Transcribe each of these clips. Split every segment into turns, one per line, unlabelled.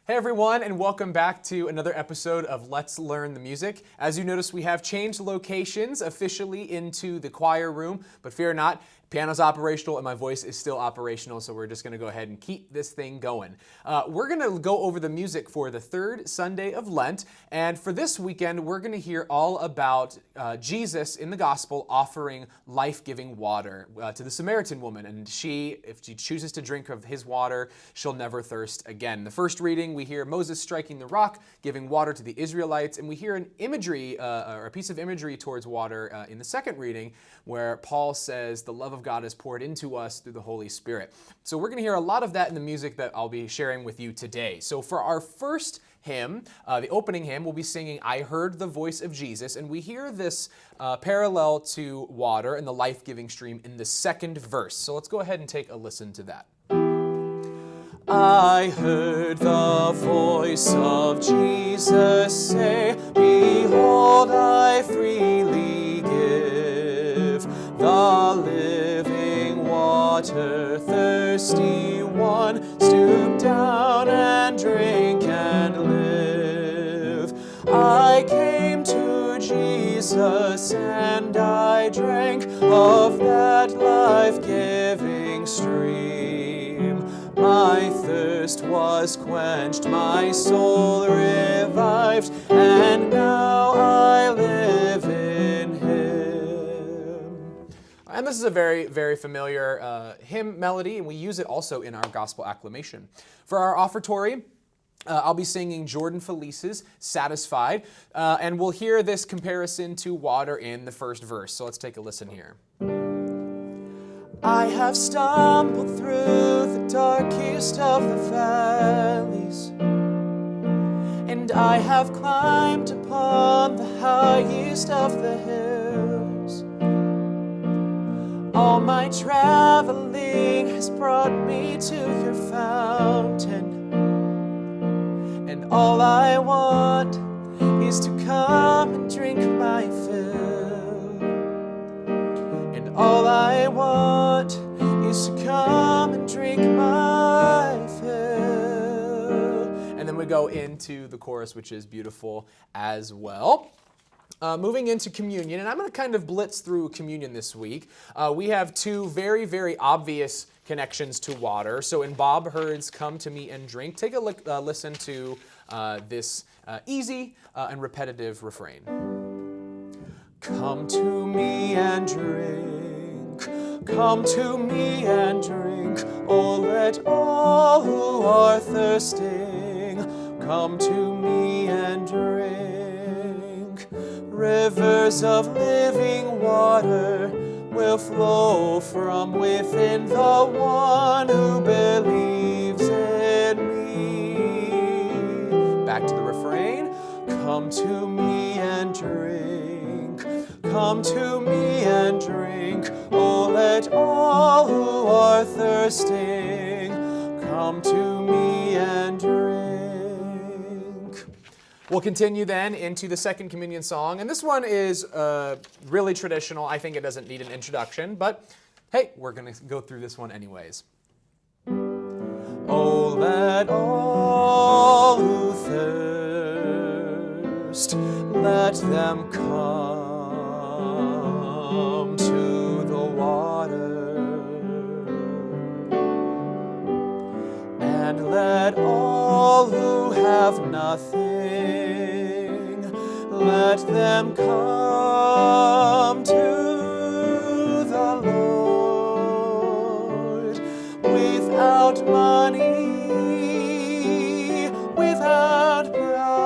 Hey everyone, and welcome back to another episode of Let's Learn the Music. As you notice, we have changed locations officially into the choir room, but fear not, piano's operational and my voice is still operational, so we're just going to go ahead and keep this thing going. We're going to go over the music for the third Sunday of Lent, and for this weekend, we're going to hear all about Jesus in the gospel offering life-giving water to the Samaritan woman, and if she chooses to drink of his water, she'll never thirst again. The first reading, we hear Moses striking the rock, giving water to the Israelites, and we hear an imagery, or a piece of imagery towards water in the second reading, where Paul says the love of God is poured into us through the Holy Spirit. So we're going to hear a lot of that in the music that I'll be sharing with you today. So for our first hymn, the opening hymn, we'll be singing I Heard the Voice of Jesus, and we hear this parallel to water and the life-giving stream in the second verse. So let's go ahead and take a listen to that. I heard the voice of Jesus say, behold, I freely give the living water. Thirsty one, stoop down and drink and live. I came to Jesus and I drank of that life-giving stream. My thirst was quenched, my soul revived, and now I live in Him. And this is a very, very familiar hymn melody, and we use it also in our gospel acclamation. For our offertory, I'll be singing Jordan Felice's Satisfied, and we'll hear this comparison to water in the first verse. So let's take a listen here. I have stumbled through the darkest of the valleys, and I have climbed upon the highest of the hills. All my traveling has brought me to your fountain, and all I want is to come and drink my fill. And all I want is to come and drink my fill. And then we go into the chorus, which is beautiful as well. Moving into communion, and I'm going to kind of blitz through communion this week. We have two very, very obvious connections to water. So in Bob Hurd's Come to Me and Drink, take a listen to this easy and repetitive refrain. Come to me and drink, come to me and drink, oh let all who are thirsting come to me and drink. Rivers of living water will flow from within the one who believes in me. Back to the refrain. Come to me and drink, come to me and drink, oh let all who are thirsting come to me and drink. We'll continue then into the second communion song, and this one is really traditional. I think it doesn't need an introduction, but hey, we're going to go through this one anyways. Oh, let all who thirst, let them come to the water, and let all who have nothing, let them come to the Lord. Without money, without price,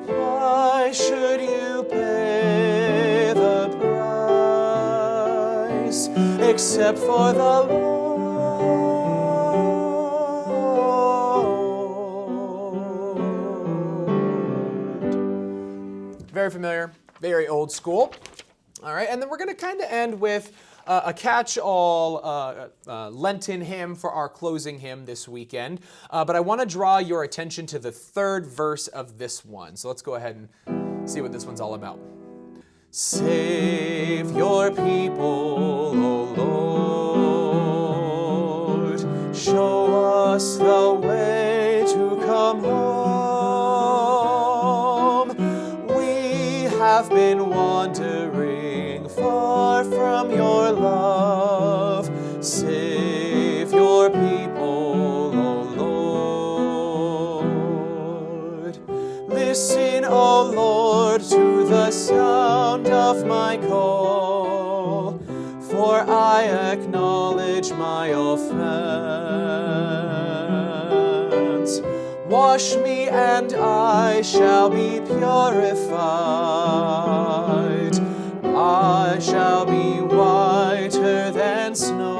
why should you pay the price except for the Lord? Very familiar, very old school. All right, and then we're going to kind of end with a catch-all Lenten hymn for our closing hymn this weekend. But I want to draw your attention to the third verse of this one. So let's go ahead and see what this one's all about. Save your people, O Lord. Show us the way to come home. We have been wandering far from your love. Save your people, O Lord. Listen, O Lord, to the sound of my call, for I acknowledge my offense. Wash me and I shall be purified. I shall be whiter than snow.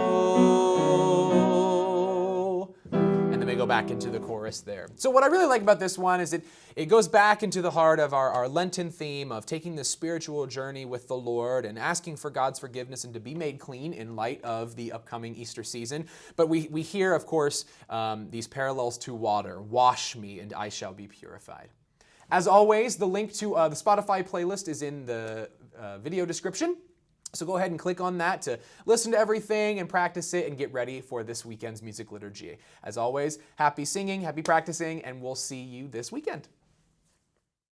And then we go back into the chorus there. So what I really like about this one is it goes back into the heart of our Lenten theme of taking the spiritual journey with the Lord and asking for God's forgiveness and to be made clean in light of the upcoming Easter season. But we hear, of course, these parallels to water. Wash me and I shall be purified. As always, the link to the Spotify playlist is in the video description. So go ahead and click on that to listen to everything and practice it and get ready for this weekend's music liturgy. As always, happy singing, happy practicing, and we'll see you this weekend.